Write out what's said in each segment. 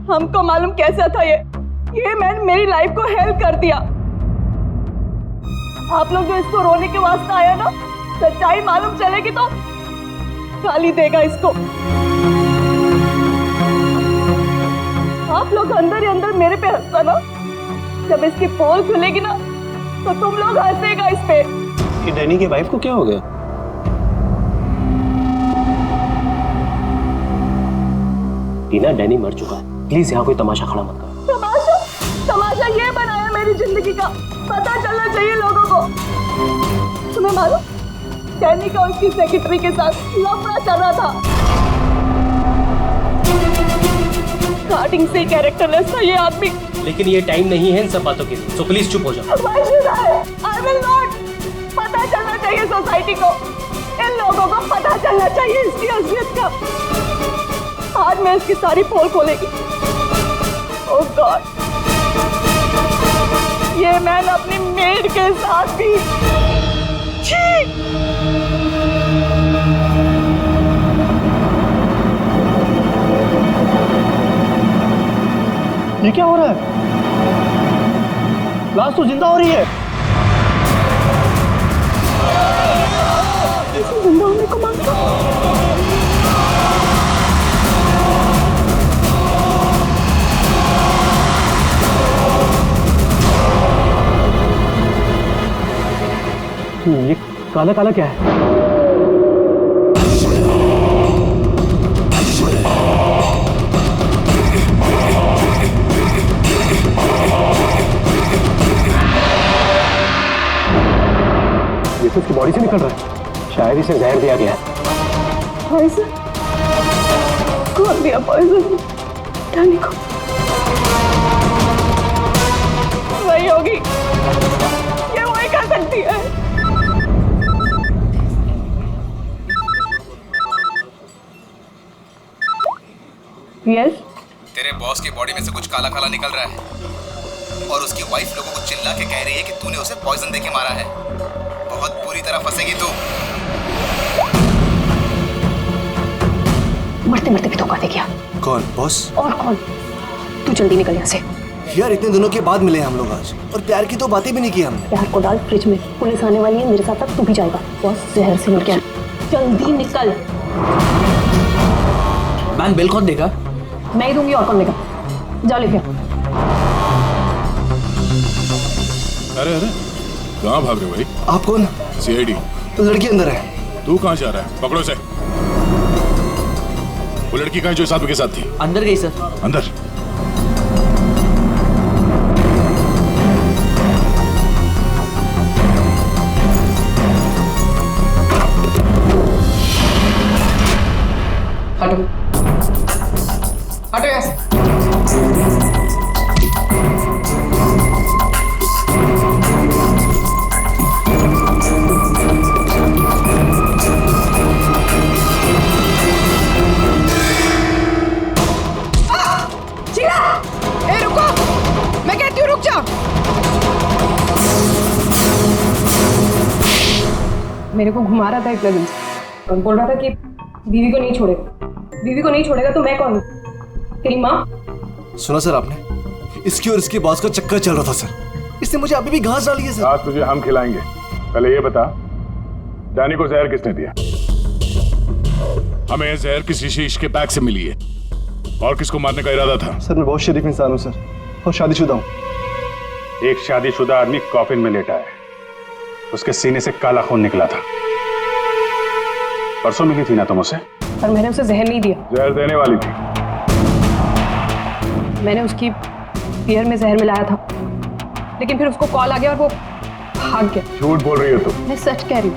हमको मालूम कैसा था ये मैन मेरी लाइफ को हेल्प कर दिया। आप लोग जो इसको रोने के वास्ते आया ना, सच्चाई मालूम चलेगी तो गाली देगा इसको। आप लोग अंदर ही अंदर मेरे पे हंसता ना, जब इसकी पोल खुलेगी ना तो तुम लोग हंसेगा इस पे। ये डैनी के वाइफ को क्या हो गया? टीना, डैनी मर चुका है, प्लीज यहाँ कोई तमाशा खड़ा मत करो। तमाशा? तमाशा ये बनाया मेरी जिंदगी का, पता चलना चाहिए लोगों को। तुम्हें मालूम, डैनी का उसकी सेक्रेटरी के साथ लफड़ा चल रहा था। स्टार्टिंग से कैरेक्टरलेस था ये आदमी। लेकिन ये टाइम नहीं है इन सब बातों के लिए, सो प्लीज चुप हो जाओ। I will not। पता चलना चाहिए सोसाइटी को, इन लोगों को पता चलना चाहिए इसकी असलियत का। आज मैं इसकी सारी पोल खोलेगी। ओह गॉड, ये मैन अपनी मेड के साथ भी। ये क्या हो रहा है? लाश तो जिंदा हो रही है। इसे जिंदा होने को मांगता। ये काला काला क्या है? ये तो उसकी बॉडी से निकल रहा है, शायद इसे जहर दिया गया है। पॉइजन? कौन दिया पॉइजन डैनी को? वही होगी, ये वही कर सकती है। यस? तेरे बॉस की बॉडी में से कुछ काला काला निकल रहा है और उसकी वाइफ लोगों को चिल्ला के कह रही है कि तूने उसे पॉइजन देके मारा है। बहुत बुरी तरह फंसेगी तू। मरते मरते भी धोखा दे गया। कौन? बॉस? और कौन? तू जल्दी निकल यहाँ से। यार इतने दिनों के बाद मिले हम लोग आज, और प्यार की तो बातें भी नहीं की हमने। प्यार को डाल फ्रिज में, पुलिस आने वाली है, मेरे साथ साथ तू भी जाएगा। बॉस जहर से मर गया। जल्दी निकल। मैम बिल कौन देगा? मैं ही दूंगी, और कौन देगा? जाओ लेके। अरे अरे कहाँ भाग रहे हो भाई? आप कौन? सीआईडी। तो लड़की अंदर है। तू कहाँ जा रहा है? पकड़ो से। वो लड़की कहाँ जो साथ के साथ थी? अंदर गई सर। अंदर? हटो हटो यहाँ से। मेरे को घुमा रहा था इतने दिन से और बोल रहा था कि बीवी को नहीं छोड़ेगा, बीवी को नहीं छोड़ेगा। तो मैं कौन हूँ? तेरी माँ? सुना सर आपने? इसकी और इसके बॉस का चक्कर चल रहा था सर। इसने मुझे अभी भी घास डाली है सर। आज तुझे हम खिलाएंगे। पहले ये बता, डैनी को जहर किसने दिया? हमें जहर किसी शीश के बैग से मिली है, और किसको मारने का इरादा था? सर मैं बहुत शरीफ इंसान हूँ सर, और शादीशुदा हूँ। एक शादीशुदा आदमी कॉफिन में लेटा है, उसके सीने से काला खून निकला था। परसों मिली थी ना तुम उसे? पर मैंने उसे जहर नहीं दिया। जहर देने वाली थी। मैंने उसकी बियर में जहर मिलाया था, लेकिन फिर उसको कॉल आ गया और वो भाग गया। झूठ बोल रही हो तुम। मैं सच कह रही हूँ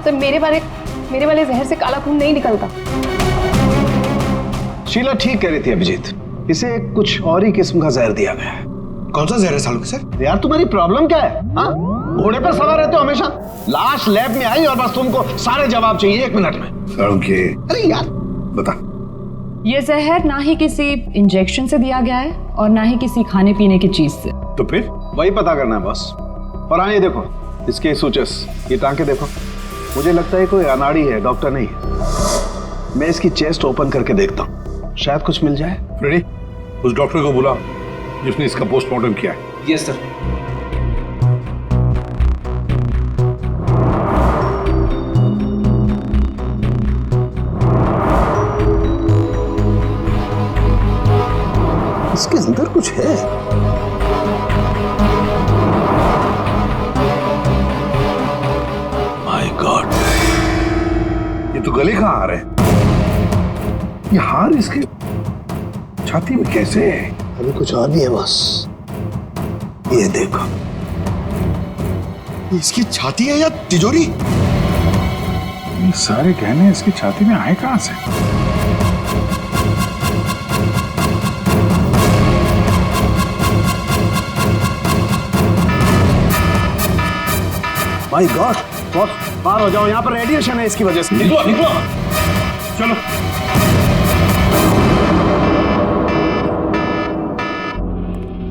सर। मेरे वाले जहर से काला खून नहीं निकलता। शीला ठीक कह रही थी अभिजीत, इसे कुछ और ही किस्म का जहर दिया गया है। कौन सा जहर है सालू सर? यार तुम्हारी प्रॉब्लम क्या है? हाँ, घोड़े पर सवार रहते हो हमेशा। लाश लैब में आई और बस तुमको सारे जवाब चाहिए 1 मिनट में। अरे यार बता। ये जहर ना ही किसी इंजेक्शन से दिया गया है और ना ही किसी खाने पीने की चीज से। तो फिर वही पता करना है बॉस। और हाँ, ये देखो इसके सूचस, ये टांके देखो। मुझे लगता है कोई अनाड़ी है, डॉक्टर नहीं है। मैं इसकी चेस्ट ओपन करके देखता हूँ, शायद कुछ मिल जाए। रेडी? उस डॉक्टर को बुला जिसने इसका पोस्टमार्टम किया है। Yes sir. इसके अंदर कुछ है। माय गॉड, ये तो गले का हार है। ये हार इसके छाती में कैसे है? अभी कुछ और भी है बस। ये देखो, इसकी छाती है या तिजोरी? ये सारे गहने इसकी छाती में आए कहां से? माय गॉड, बॉस बाहर हो जाओ, यहाँ पर रेडिएशन है इसकी वजह से। निकलो निकलो, चलो।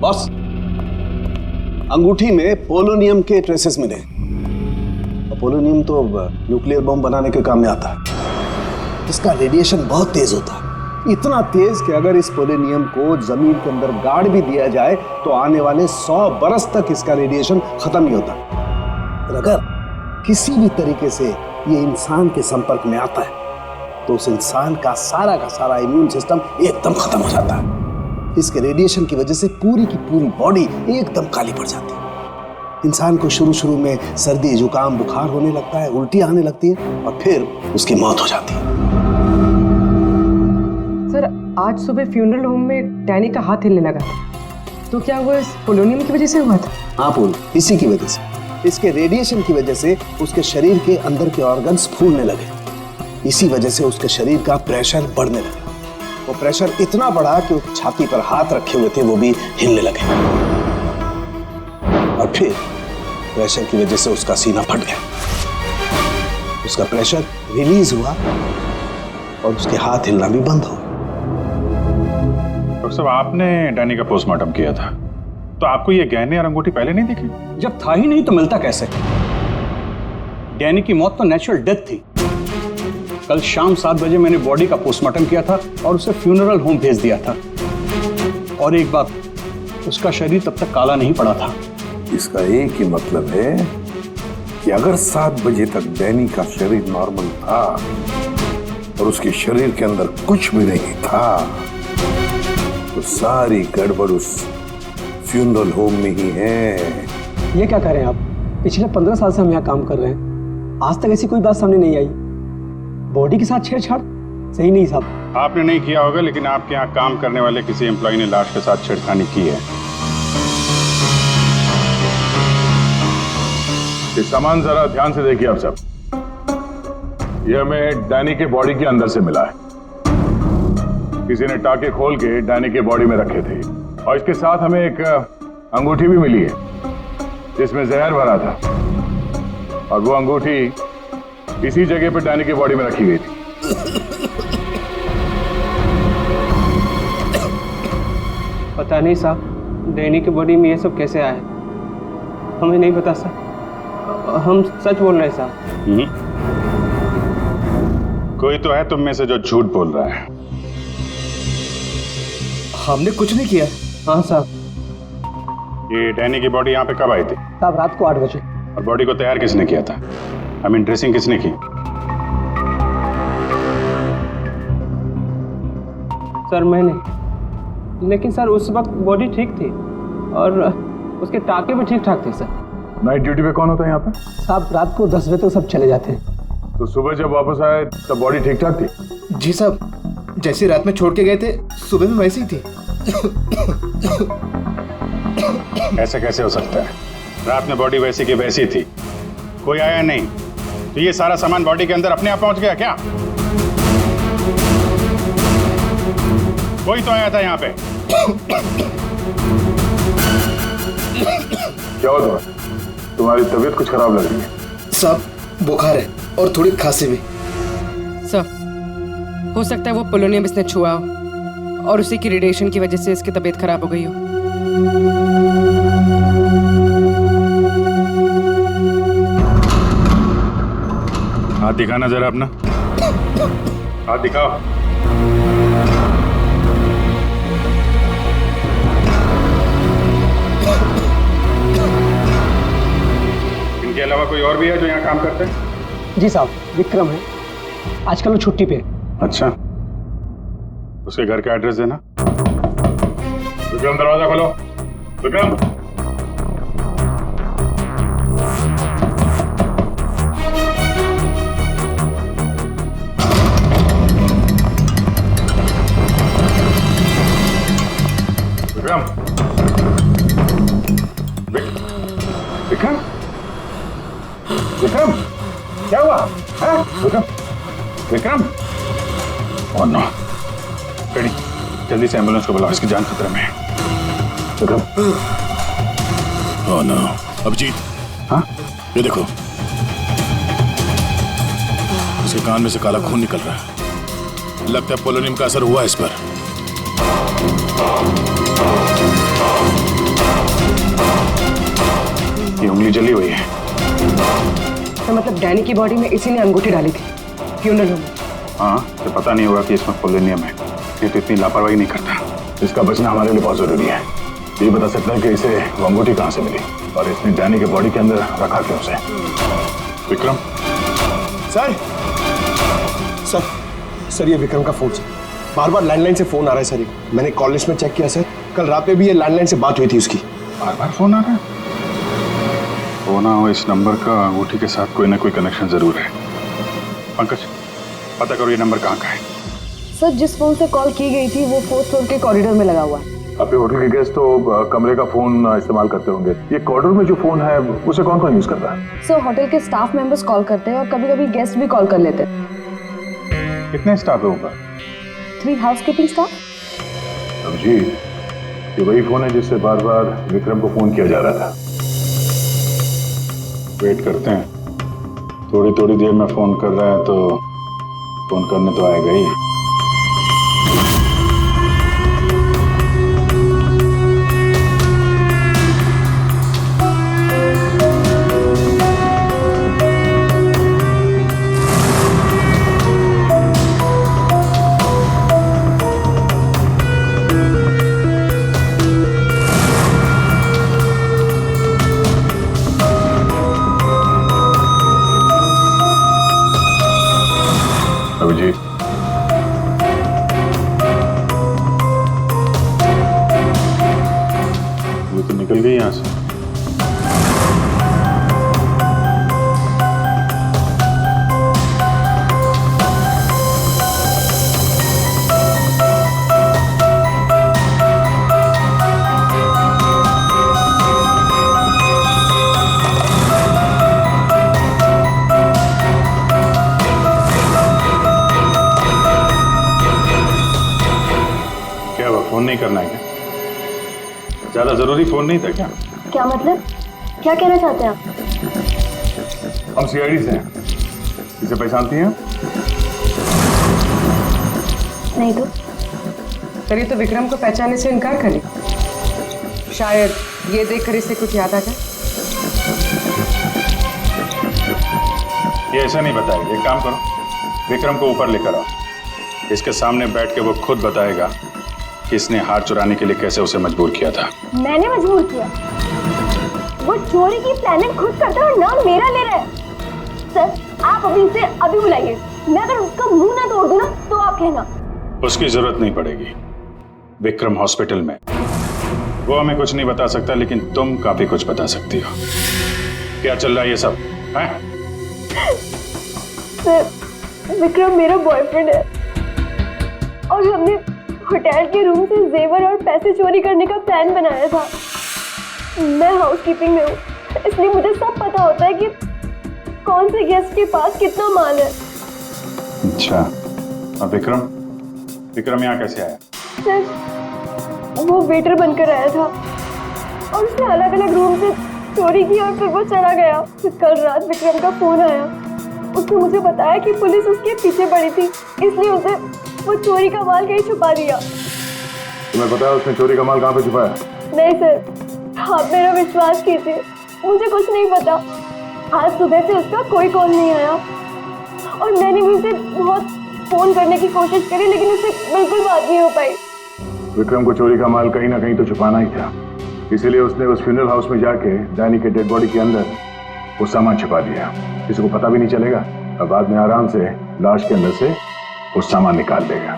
बॉस, अंगूठी में पोलोनियम के ट्रेसेस मिले। और पोलोनियम तो न्यूक्लियर बम बनाने के काम में आता है। इसका रेडिएशन बहुत तेज होता है, इतना तेज कि अगर इस पोलोनियम को जमीन के अंदर गाड़ भी दिया जाए तो आने वाले 100 बरस तक इसका रेडिएशन खत्म नहीं होता। और अगर किसी भी तरीके से ये इंसान के संपर्क में आता है तो उस इंसान का सारा इम्यून सिस्टम एकदम खत्म हो जाता है। इसके रेडिएशन की वजह से पूरी की पूरी बॉडी एकदम काली पड़ जाती है। इंसान को शुरू में सर्दी जुकाम बुखार होने लगता है, उल्टी आने लगती है और फिर उसकी मौत हो जाती है। सर, आज सुबह फ्यूनरल होम में डैनी का हाथ हिलने लगा था, तो क्या वो इस पोलोनियम की वजह से हुआ था? हाँ पूल, इसी की वजह से, इसके रेडिएशन की वजह से उसके शरीर के अंदर के ऑर्गन्स फूलने लगे। इसी वजह से उसके शरीर का प्रेशर बढ़ने लगा। वो प्रेशर इतना बढ़ा कि उस छाती पर हाथ रखे हुए थे वो भी हिलने लगे। और फिर प्रेशर की वजह से उसका सीना फट गया, उसका प्रेशर रिलीज हुआ और उसके हाथ हिलना भी बंद हो गया। डॉक्टर साहब, आपने डैनी का पोस्टमार्टम किया था, तो आपको ये गहने और अंगूठी पहले नहीं दिखे? जब था ही नहीं तो मिलता कैसे? डैनी की मौत तो नेचुरल डेथ थी। कल शाम 7 बजे मैंने बॉडी का पोस्टमार्टम किया था और उसे फ्यूनरल होम भेज दिया था। और एक बात, उसका शरीर तब तक काला नहीं पड़ा था। इसका एक ही मतलब है कि अगर 7 बजे तक डैनी का शरीर नॉर्मल था और उसके शरीर के अंदर कुछ भी नहीं था तो सारी गड़बड़ उस फ्यूनरल होम में ही है। ये क्या करें आप? पिछले 15 साल से हम यहाँ काम कर रहे हैं, आज तक ऐसी कोई बात सामने नहीं आई। बॉडी के साथ छेड़छाड़ सही नहीं साहब। आपने नहीं किया होगा, लेकिन आपके यहाँ काम करने वाले किसी एम्प्लॉय ने लाश के साथ छेड़खानी की है। ये सामान जरा ध्यान से देखिए आप सब। ये हमें डैनी के बॉडी के अंदर से मिला है। किसी ने टाके खोल के डैनी के बॉडी में रखे थे और इसके साथ हमें एक अंगूठी भी मिली है जिसमें जहर भरा था, और वो अंगूठी इसी जगह पे डैनी की बॉडी में रखी गई थी। पता नहीं साहब, डैनी की बॉडी में ये सब कैसे आया, हमें नहीं पता सर। हम सच बोल रहे हैं साहब। कोई तो है तुम में से जो झूठ बोल रहा है। हमने कुछ नहीं किया। हाँ साहब। ये डैनी की बॉडी यहाँ पे कब आई थी? साहब रात को 8 बजे। और बॉडी को तैयार किसने किया था? आई मीन ड्रेसिंग किसने की? सर मैंने, लेकिन सर उस वक्त बॉडी ठीक थी और उसके टाके भी ठीक ठाक थे सर। नाइट ड्यूटी पे कौन होता है यहाँ पे? साहब रात को 10 बजे तक सब चले जाते हैं। तो सुबह जब वापस आए तब बॉडी ठीक ठाक थी? जी साहब, जैसे रात में छोड़ के गए थे सुबह में वैसी ही थी। ऐसा कैसे हो सकता है? रात में बॉडी वैसी की वैसी थी, कोई आया नहीं, तो ये सारा सामान बॉडी के अंदर अपने आप पहुंच गया क्या? कोई तो आया था यहाँ पे। क्या हुआ? तुम्हारी तबीयत कुछ खराब लग रही है। साहब बुखार है और थोड़ी खांसी भी। सर, हो सकता है वो पोलोनियम इसने छुआ हो और उसी की रेडिएशन की वजह से इसकी तबीयत खराब हो गई हो। हाथ दिखाना जरा अपना, हाथ दिखाओ। और भी है जो यहाँ काम करते हैं? जी साहब, विक्रम है, आजकल वो छुट्टी पे है। अच्छा, उसके घर का एड्रेस देना। विक्रम, दरवाजा खोलो। विक्रम, विक्रम, विक्रम, विक्रम, क्या हुआ? Vikram, Vikram, oh no, ready, जल्दी से एम्बुलेंस को बुलाओ, इसकी जान खतरे में है। विक्रम, ओह नो, अभिजीत, हाँ, ये देखो, उसके कान में से काला खून निकल रहा है। लगता है पोलोनियम का असर हुआ इस पर। ये उंगली जली हुई है। तो मतलब डैनी की बॉडी में इसी ने अंगूठी डाली थी फ्यूनरल होम में। हाँ, तो पता नहीं होगा कि इसमें पोलोनियम है। ये तो इतनी लापरवाही नहीं करता। इसका बचना हमारे लिए बहुत जरूरी है। ये बता सकता है कि इसे वो अंगूठी कहाँ से मिली और इसने डैनी के बॉडी के अंदर रखा क्यों उसे। विक्रम, सर सर ये विक्रम का फोन सर, बार बार लैंडलाइन से फोन आ रहा है सर। मैंने कॉल लिस्ट में चेक किया सर, कल रात में भी ये लैंडलाइन से बात हुई थी उसकी। बार बार फोन आ रहा है। वो ना हो, इस नंबर का अंगूठी के साथ कोई ना कोई कनेक्शन जरूर है। पंकज, पता करो ये नंबर कहाँ का है। सर, जिस फोन से कॉल की गई थी वो 4th फ्लोर के कॉरिडोर में लगा हुआ है। आपके होटल के गेस्ट तो कमरे का फोन इस्तेमाल करते होंगे। ये कॉरिडोर में जो फोन है उसे कौन कौन यूज करता है? सर, होटल के स्टाफ मेंबर्स कॉल करते हैं और कभी कभी गेस्ट भी कॉल कर लेते हैं। कितने स्टाफ है ऊपर? 3 हाउसकीपिंग स्टाफ। जी, ये वही फोन है जिससे बार बार विक्रम को फोन किया जा रहा था। वेट करते हैं, थोड़ी थोड़ी देर में फोन कर रहा है तो फोन करने तो आएगा ही। अभिजीत, वो तो निकल गई यहाँ से। फोन नहीं करना है क्या? ज्यादा जरूरी फोन नहीं था क्या? क्या मतलब? क्या कहना चाहते हैं आप? हम सीआईडी से हैं। इसे पहचानती हैं? नहीं तो। तभी तो विक्रम को पहचानने से इनकार करे। शायद ये देखकर इसे कुछ याद आ जाए। ये ऐसा नहीं बताएगी। एक काम करो, विक्रम को ऊपर लेकर आओ। इसके सामने बैठ के वो खुद बताएगा कि इसने हार चुराने के लिए कैसे उसे मजबूर किया था। मैंने मजबूर किया? वो चोरी की प्लानिंग खुद करता है और नाम मेरा ले रहा है। सर, आप अभी इसे अभी बुलाइए। मैं अगर उसका मुंह ना तोड़ दूं ना तो आप कहना। उसकी जरूरत नहीं पड़ेगी। विक्रम हॉस्पिटल में, वो हमें कुछ नहीं बता सकता, लेकिन तुम काफी कुछ बता सकती हो। क्या चल रहा है ये सब है? सर, विक्रम मेरा बॉयफ्रेंड है और हमने होटल के रूम से जेवर और पैसे चोरी करने का प्लान बनाया था। मैं हाउसकीपिंग में हूँ, इसलिए मुझे सब पता होता है कि कौन से गेस्ट के पास कितना माल है। अच्छा, अब विक्रम यहाँ कैसे आया? सर, वो वेटर बनकर आया था और उसने अलग अलग रूम से चोरी की और फिर वो चला गया। फिर कल रात विक्रम का फोन आया। उसने मुझे बताया कि पुलिस उसके पीछे पड़ी थी, इसलिए उसे वो चोरी का माल कहीं छुपा दिया। तुम्हें पता है उसने चोरी का माल कहाँ पे छुपाया? नहीं सर, आप मेरा विश्वास कीजिए, मुझे कुछ नहीं पता। आज सुबह से उसका कोई कॉल नहीं आया और मैंने भी उसे बहुत फोन करने की कोशिश करी, लेकिन उससे बिल्कुल बात नहीं हो पाई। विक्रम को चोरी का माल कहीं ना कहीं तो छुपाना ही था, इसीलिए उसने उस फ्यूनरल हाउस में जाके डैनी के डेड बॉडी के अंदर वो सामान छिपा दिया, किसी को पता भी नहीं चलेगा और बाद में आराम से लाश के अंदर से वो सामान निकाल लेगा।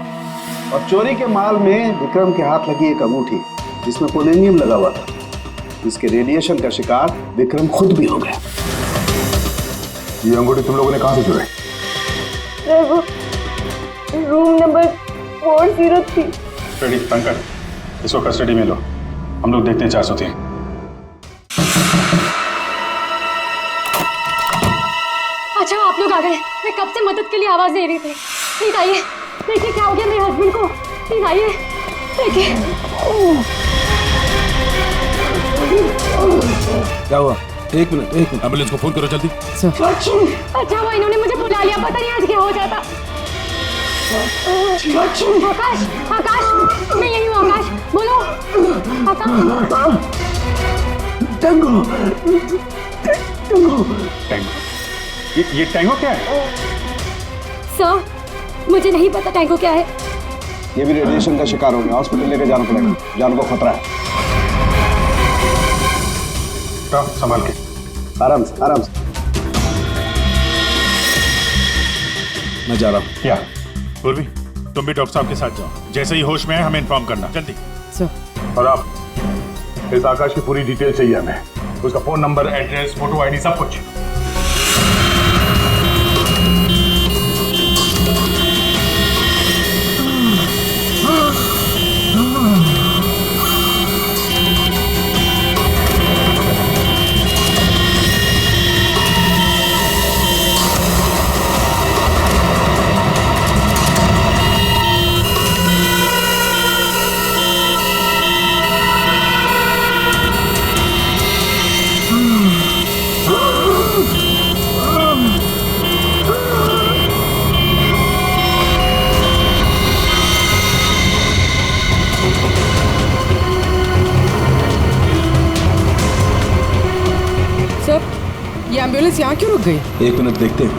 और चोरी के माल में विक्रम के हाथ लगी एक अंगूठी जिसमें पोलोनियम लगा हुआ था, इसके रेडिएशन का शिकार विक्रम खुद भी हो गया। ये अंगूठी तुम लोगों ने कहां से चुराई? सर वो रूम नंबर 403। रेडी पंकज, इसको कस्टडी में लो, हम लोग देखते हैं 403। अच्छा आप लोग आ गए, मैं कब से मदद के लिए आवाज दे रही थी। प्लीज आइए, देखिए क्या हो गया मेरे हस्बैंड को। प्लीज आइए, देखिए। क्या हुआ? एक मिनट एम्बुलेंस को फोन करो जल्दी। अच्छा वो इन्होंने मुझे बुला लिया, पता नहीं आज क्या हो जाता। आकाश, आकाश, मैं यही हूँ। आकाश बोलो। आकाश। टैंगो। ये टैंगो क्या है? सर मुझे नहीं पता टैंगो क्या है। ये भी रेडिएशन का शिकार हो गया, हॉस्पिटल लेके जाना पड़ेगा, जान को खतरा है। संभाल के, आराम से आराम से। मैं जा रहा हूँ। क्या पूर्वी, तुम भी डॉक्टर साहब के साथ जाओ, जैसे ही होश में है हमें इन्फॉर्म करना जल्दी। और आप इस आकाश की पूरी डिटेल चाहिए हमें, उसका phone number, address, photo ID, सब कुछ। ये एम्बुलेंस यहाँ क्यों रुक गई? एक मिनट देखते हैं।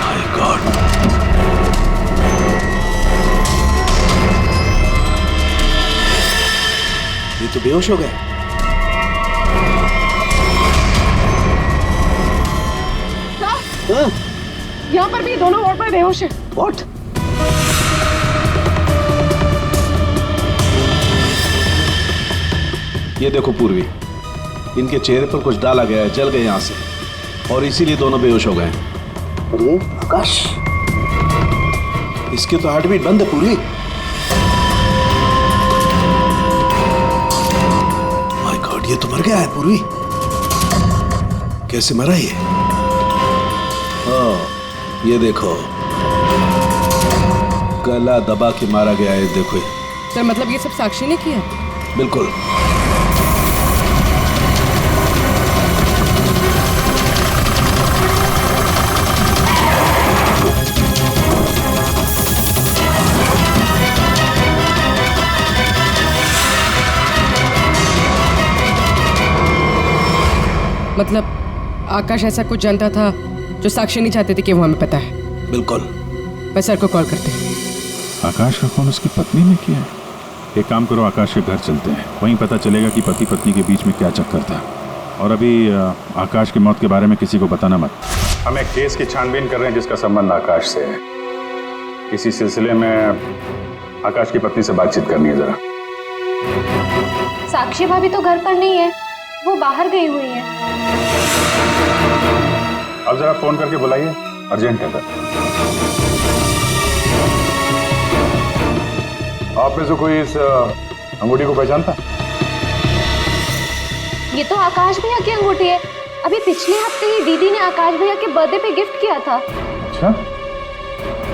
My God! ये तो बेहोश हो गए। यहाँ पर भी दोनों वार्ड में बेहोश है। What? ये देखो पूर्वी, इनके चेहरे पर कुछ डाला गया है, जल गए यहाँ से, और इसीलिए दोनों बेहोश हो गए। और ये आकाश, इसके तो हार्ट बीट बंद है पूर्वी। माय गॉड, ये तो मर गया है पूर्वी। कैसे मरा ये? ये देखो, गला दबा के मारा गया है। देखो सर, मतलब ये सब साक्षी ने किया? बिल्कुल। मतलब आकाश ऐसा कुछ जानता था जो साक्षी नहीं चाहते थे कि वो हमें पता है? बिल्कुल। मैं सर को कॉल करते हैं। आकाश का खून उसकी पत्नी ने किया है? एक काम करो, आकाश के घर चलते हैं, वहीं पता चलेगा कि पति पत्नी के बीच में क्या चक्कर था। और अभी आकाश की मौत के बारे में किसी को बताना मत। हम एक केस की छानबीन कर रहे हैं जिसका संबंध आकाश से है। इसी सिलसिले में आकाश की पत्नी से बातचीत करनी है जरा। साक्षी भाभी तो घर पर नहीं है, वो बाहर गई हुई है। अब जरा फोन करके बुलाइए, अर्जेंट है। आप में से कोई इस अंगूठी को पहचानता? ये तो आकाश भैया की अंगूठी है। अभी पिछले हफ्ते ही दीदी ने आकाश भैया के बर्थडे पे गिफ्ट किया था। अच्छा,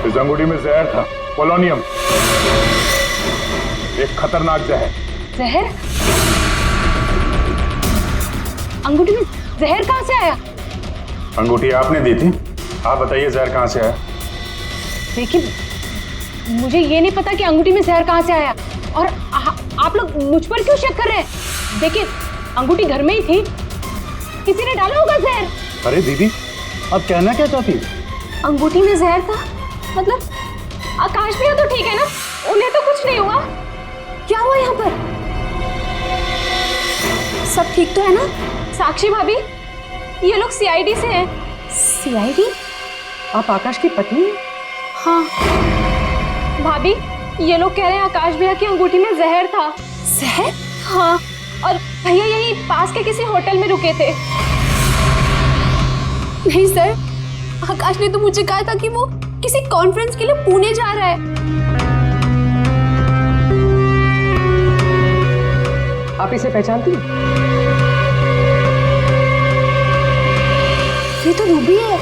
इस अंगूठी में जहर था, पोलोनियम, एक खतरनाक जहर। जहर? अंगूठी में जहर कहाँ से आया? अंगूठी आपने दी थी, आप बताइए जहर कहाँ से आया? देखिए, मुझे ये नहीं पता कि अंगूठी में जहर कहाँ से आया, और आप लोग मुझ पर क्यों शक कर रहे हैं? देखिए, अंगूठी घर में ही थी, किसी ने डाला होगा जहर। अरे दीदी, आप कहना क्या चाहती हैं? अंगूठी में जहर था, मतलब आकाश भैया तो ठीक है ना, उन्हें तो कुछ नहीं हुआ? क्या हुआ यहाँ पर? सब ठीक तो है ना? साक्षी भाभी, ये लोग सीआईडी से हैं। सीआईडी? आप आकाश की पत्नी हैं? हाँ भाभी, ये लोग कह रहे हैं आकाश भैया की अंगूठी में जहर था। जहर? हाँ, और भैया यही पास के किसी होटल में रुके थे। नहीं सर, आकाश ने तो मुझे कहा था कि वो किसी कॉन्फ्रेंस के लिए पुणे जा रहा है। आप इसे पहचानती हैं? ये तो रूबी है,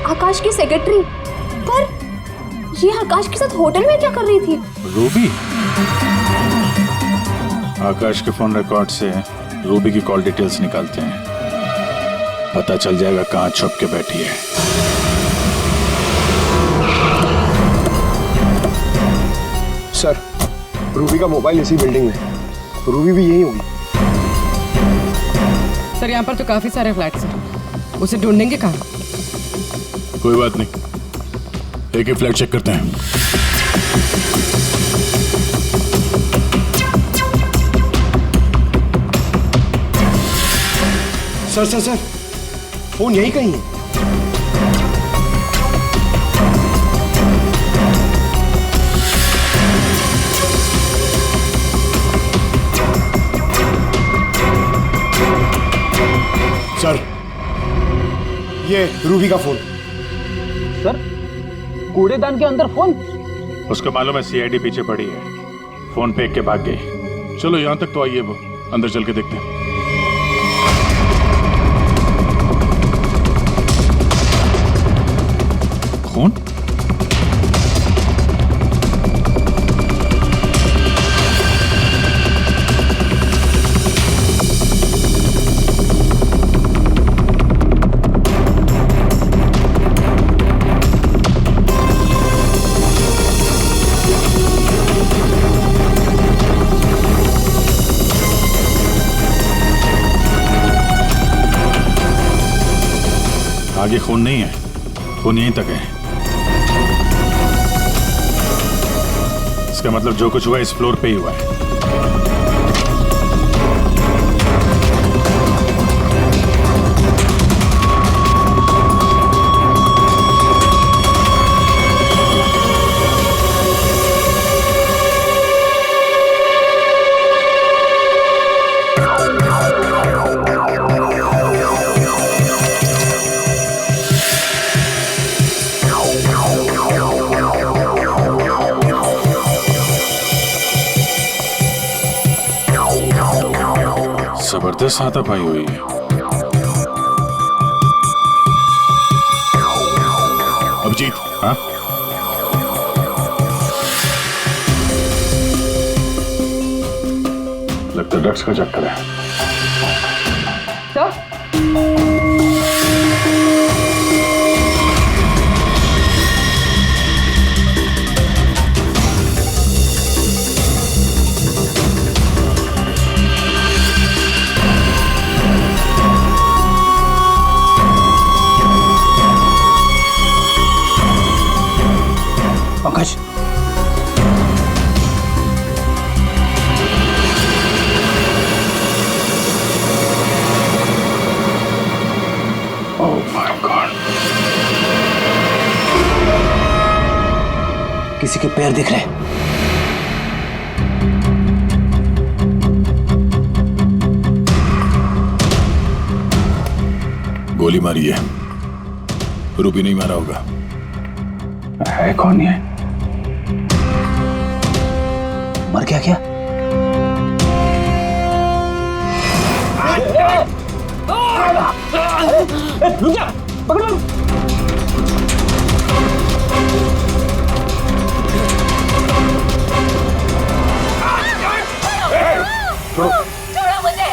आकाश की सेक्रेटरी। पर ये आकाश के साथ होटल में क्या कर रही थी? रूबी? आकाश के फोन रिकॉर्ड से रूबी की कॉल डिटेल्स निकालते हैं, पता चल जाएगा कहाँ छुप के बैठी है। सर, रूबी का मोबाइल इसी बिल्डिंग में है, रूबी भी यही होगी। सर, यहाँ पर तो काफी सारे फ्लैट्स हैं, उसे ढूंढेंगे कहाँ? कोई बात नहीं, एक ही फ्लैट चेक करते हैं। सर सर सर, फोन यही कहीं है। सर, ये रूबी का फोन। सर, कूड़ेदान के अंदर फोन? उसको मालूम है सीआईडी पीछे पड़ी है, फोन फेंक के भाग गई। चलो यहाँ तक तो आइए, वो अंदर चल के देखते हैं। खून? आगे खून नहीं है, खून यहीं तक है। इसका मतलब जो कुछ हुआ इस फ्लोर पे ही हुआ है। जबरदस्त हाथापाई हुई है। अभिजीत, हाँ? लगता है ड्रग्स का चक्कर है। Sir, Pankaj, oh my God, किसी के पैर दिख रहे। गोली मारी है, रूबी नहीं मारा होगा। है कौन ये? मर गया क्या? रुक जा, पकड़ो। छोड़ो मुझे।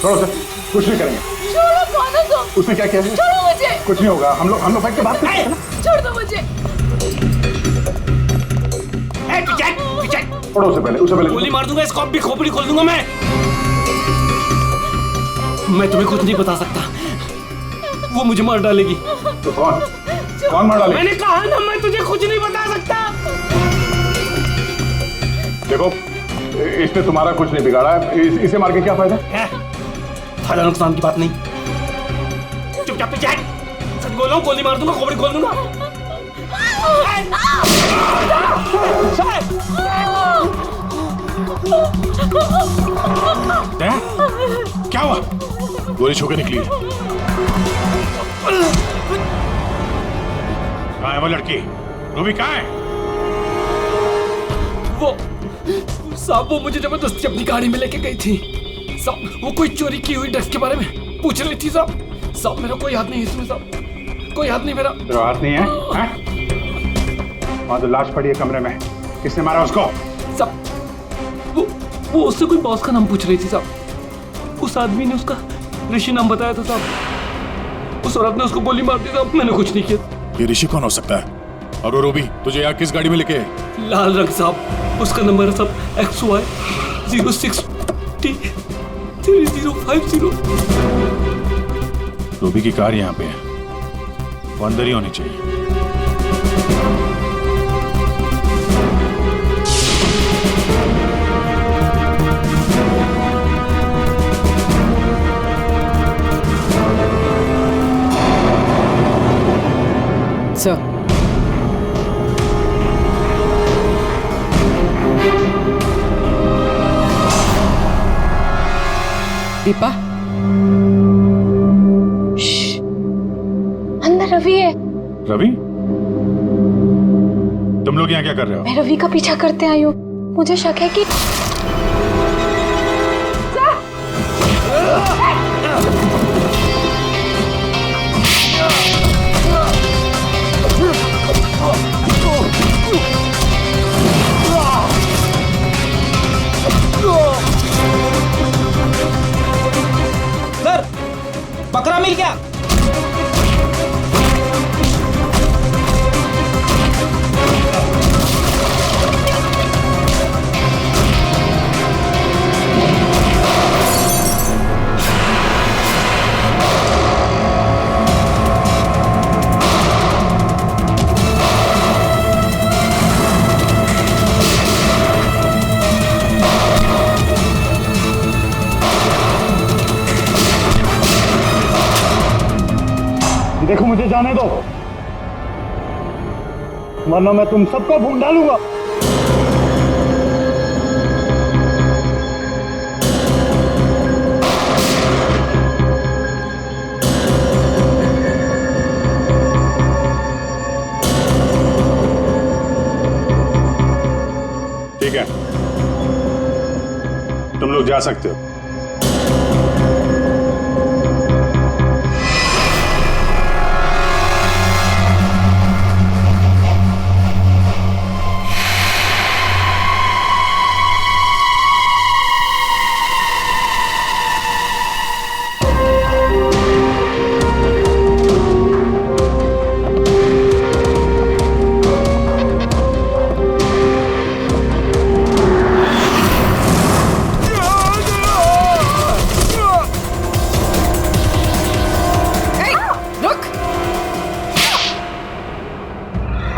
छोड़ो सर, कुछ नहीं करेंगे। छोड़ो, कौन हो तुम? उसने क्या किया है? छोड़ो मुझे। कुछ नहीं होगा, हम लोग बैठ के बात करते हैं ना। छोड़ दो मुझे। छोड़ो उसे पहले गोली मार दूंगा, इसको भी खोपड़ी खोल दूंगा मैं तुम्हें कुछ नहीं बता सकता, वो मुझे मार डालेगी। तो कौन? कौन मार डाली? मैंने कहा ना मैं तुझे कुछ नहीं बता सकता। देखो इसने तुम्हारा कुछ नहीं बिगाड़ा है, इसे मार के क्या फायदा? फायदा नुकसान की बात नहीं, चुपचाप पीछे हट। सच बोल रहा हूँ, गोली मार दूंगा, खोपड़ी खोल दूंगा। क्या हुआ? गोली छू के निकली है। कहाँ है वो लड़की? रूबी कहाँ है? वो साहब वो मुझे जबरदस्ती अपनी गाड़ी में लेके गई थी साहब। वो कोई चोरी की हुई ड्रग्स के बारे में पूछ रही थी साहब। साहब मेरा कोई हाथ नहीं है इसमें साहब, कोई हाथ नहीं मेरा। तेरा हाथ नहीं है? वहाँ तो लाश पड़ी है कमरे में, किसने मारा उसको? साहब वो उससे कोई बॉस का नाम पूछ रही थी साहब। उस आदमी ने उसका ऋषि नाम बताया था साहब। उस औरत ने उसको गोली मार दी साहब, मैंने कुछ नहीं किया। ये ऋषि कौन हो सकता है? और वो रूबी तुझे यहाँ किस गाड़ी में लेके? लाल रंग साहब, उसका नंबर है साहब XY 06T 3050। रूबी की कार यहाँ पे है, वो अंदर ही होनी चाहिए। सर दीपा, अंदर रवि है। रवि? तुम लोग यहाँ क्या कर रहे हो? मैं रवि का पीछा करते आई हूँ, मुझे शक है कि सर बकरा मिल गया। देखो मुझे जाने दो, वरना मैं तुम सबको भून डालूंगा। ठीक है, तुम लोग जा सकते हो।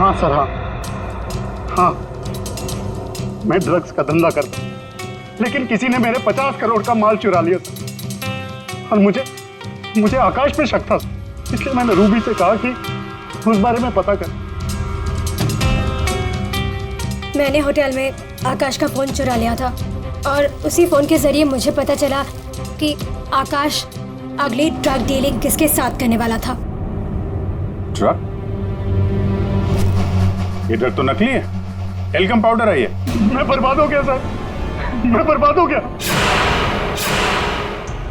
हाँ सर, हाँ मैं ड्रग्स का धंधा करता हूँ, लेकिन किसी ने मेरे 50 करोड़ का माल चुरा लिया था और मुझे आकाश पे शक था, इसलिए मैंने रूबी से कहा कि उस बारे में पता कर। मैंने होटल में आकाश का फोन चुरा लिया था और उसी फोन के जरिए मुझे पता चला कि आकाश अगली ड्रग डीलिंग किसके साथ करने वाला था। ड्रग? ये ड्रग तो नकली है, एल्कम पाउडर है ये। मैं बर्बाद हो गया सर, मैं बर्बाद हो गया।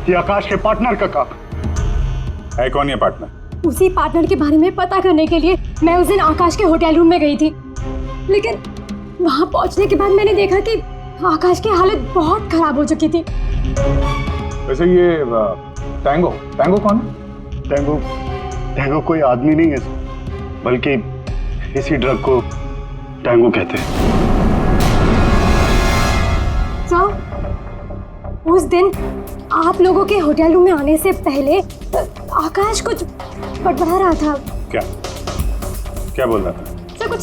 ये आकाश के पार्टनर का काम है। कौन ये पार्टनर? उसी पार्टनर के बारे में पता करने के लिए मैं उस दिन आकाश के होटल रूम में गई थी, लेकिन वहां पहुंचने के बाद मैंने देखा कि आकाश की हालत बहुत खराब हो चुकी थी। वैसे ये टैंगो कौन है? टैंगो कोई आदमी नहीं है, बल्कि इसी ड्रग को टैंगो कहते हैं। सर, उस दिन आप लोगों के होटल रूम में आने से पहले आकाश कुछ बड़बड़ा रहा था। क्या? क्या बोल रहा था? सर कुछ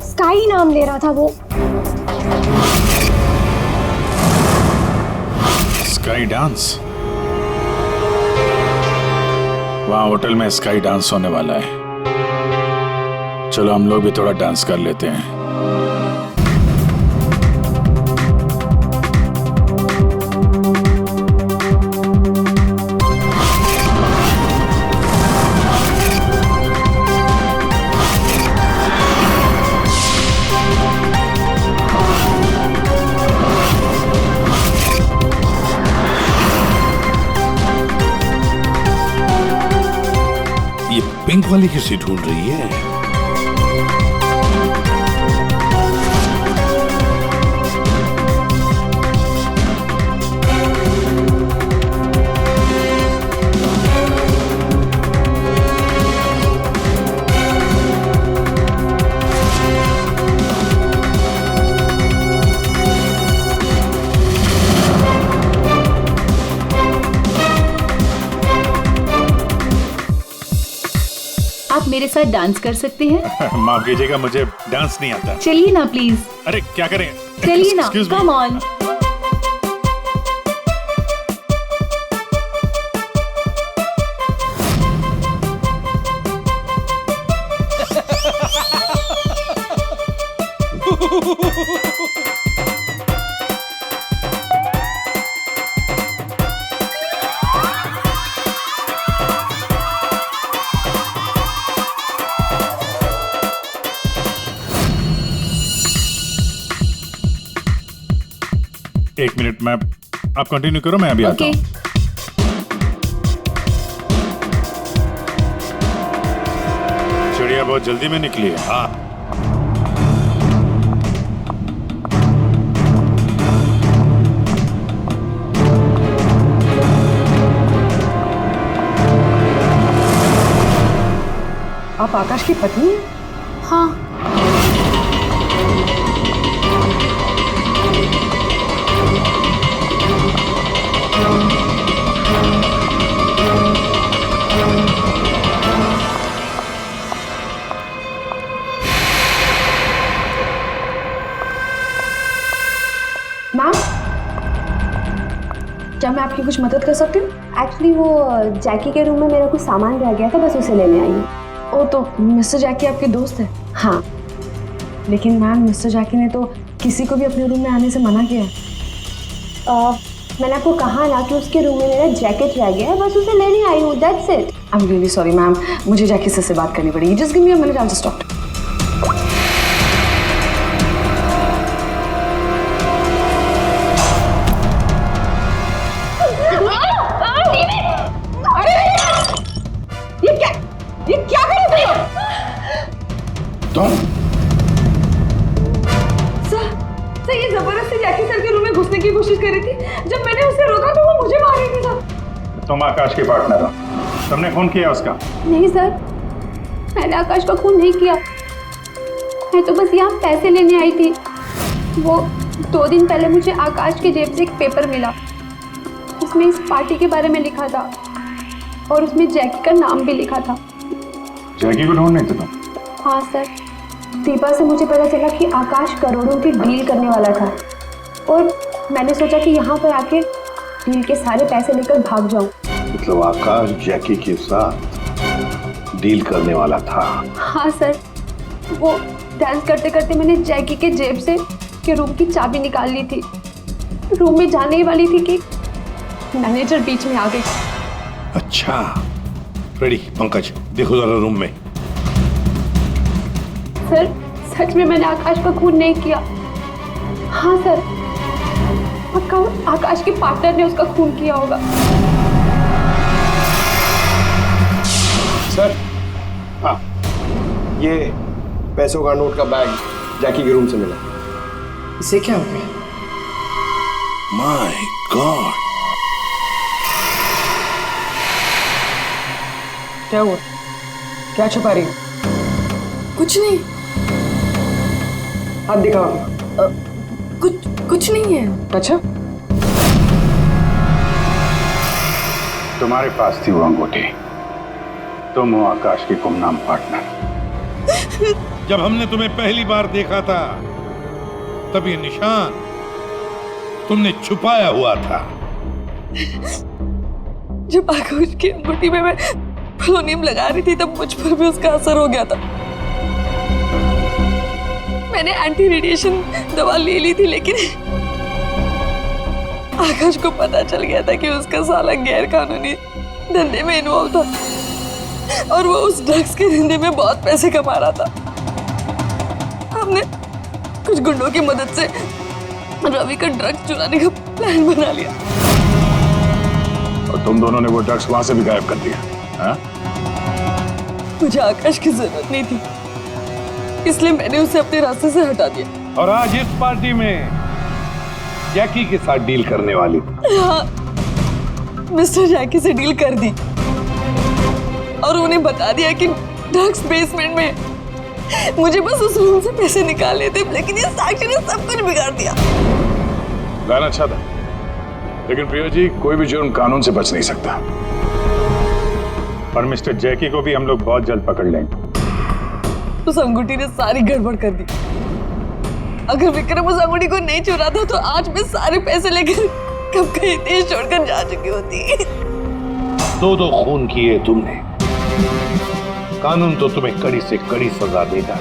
स्काई नाम ले रहा था वो। Sky dance? वहाँ होटल में स्काई डांस होने वाला है। चलो हम लोग भी थोड़ा डांस कर लेते हैं। ये पिंक वाली किसी ढूंढ रही है? आप मेरे साथ डांस कर सकते हैं? माफ कीजिएगा, मुझे डांस नहीं आता। चलिए ना प्लीज। अरे क्या करें? चलिए ना, Excuse me. Come on. एक मिनट, मैं आप कंटिन्यू करो, मैं अभी आता हूँ। चिड़िया बहुत जल्दी में निकली है। हाँ, आप आकाश की पत्नी हैं? हाँ। मैम, क्या मैं आपकी कुछ मदद कर सकती हूँ? एक्चुअली वो जैकी के रूम में मेरा कुछ सामान रह गया था, बस उसे लेने आई हूँ। ओ, तो मिस्टर जैकी आपके दोस्त है? हाँ। लेकिन मैम, मिस्टर जैकी ने तो किसी को भी अपने रूम में आने से मना किया है। मैंने आपको कहा ना कि उसके रूम में मेरा जैकेट रह गया है, बस उसे लेने आई हूँ, that's it. I am really sorry ma'am, मुझे जैकी से बात करनी पड़ेगी। Just give me a minute, I will just talk. ये क्या कर रहे हो तुम? सर ये जबरदस्ती जैकी सर के रूम में घुसने की कोशिश कर रही थी। जब मैंने उसे रोका तो वो मुझे मार रही थी सर। तुम आकाश के पार्टनर हो, तुमने खून किया उसका? नहीं सर, मैंने आकाश का खून नहीं किया। मैं तो बस यहाँ पैसे लेने आई थी। वो 2 दिन पहले मुझे आकाश के जेब से एक पेपर मिला, उसमें इस पार्टी के बारे में लिखा था और उसमें जैकी का नाम भी लिखा था। जैकी को ढूंढ नहीं थे तुम? हाँ सर, दीपा से मुझे पता चला कि आकाश करोड़ों की डील करने वाला था और मैंने सोचा कि यहाँ पर आके डील के सारे पैसे लेकर भाग जाऊँ। मतलब आकाश जैकी के साथ डील करने वाला था? हाँ सर, वो डांस करते करते मैंने जैकी के जेब से के रूम की चाबी निकाल ली थी। रूम में जाने ही वाली थी कि मैनेजर बीच में आ गई। अच्छा, रेडी पंकज, देखो जरा रूम में। सर सच में मैंने आकाश का खून नहीं किया। हाँ सर, पक्का आकाश के पार्टनर ने उसका खून किया होगा। सर, हाँ, ये पैसों का नोट का बैग जैकी के रूम से मिला। इसे क्या हो गया? माय गॉड, क्या हुआ? क्या छुपा रही हो? कुछ नहीं। हाथ दिखाओ। कुछ नहीं है। अच्छा, तुम्हारे पास थी वो अंगूठी, तुम हो आकाश की गुमनाम पार्टनर। जब हमने तुम्हें पहली बार देखा था तब ये निशान तुमने छुपाया हुआ था। जब आकाश की अंगूठी में मैं पोलोनियम लगा रही थी तब मुझ पर भी उसका असर हो गया था। मैंने एंटी रेडिएशन दवा ले ली थी, लेकिन आकाश को पता चल गया था कि उसका साला गैर कानूनी धंधे में इन्वॉल्व था और वो उस ड्रग्स के धंधे में बहुत पैसे कमा रहा था। हमने कुछ गुंडों की मदद से रवि का ड्रग्स चुराने का प्लान बना लिया। और तुम दोनों ने वो ड्रग्स वहां से भी गायब कर दिया, हाँ? मुझे आकाश की जरूरत नहीं थी, इसलिए मैंने उसे अपने रास्ते से हटा दिया। और आज इस पार्टी में जैकी के साथ डील करने वाली। हाँ, मिस्टर जैकी से डील कर दी और उन्हें बता दिया कि ड्रग्स बेसमेंट में। मुझे बस उस रूम से पैसे निकालने थे, लेकिन ये साक्षी ने सब कुछ बिगाड़ दिया। प्लान अच्छा था, लेकिन प्रिया जी, कोई भी जुर्म कानून से बच नहीं सकता। पर मिस्टर जैकी को भी हम लोग बहुत जल्द पकड़ लेंगे। उस अंगूठी ने सारी गड़बड़ कर दी। अगर विक्रम उस अंगूठी को नहीं चुराता तो आज मैं सारे पैसे लेकर कब कहीं देश छोड़कर जा चुकी होती। दो खून किए तुमने, कानून तो तुम्हें कड़ी से कड़ी सजा देगा।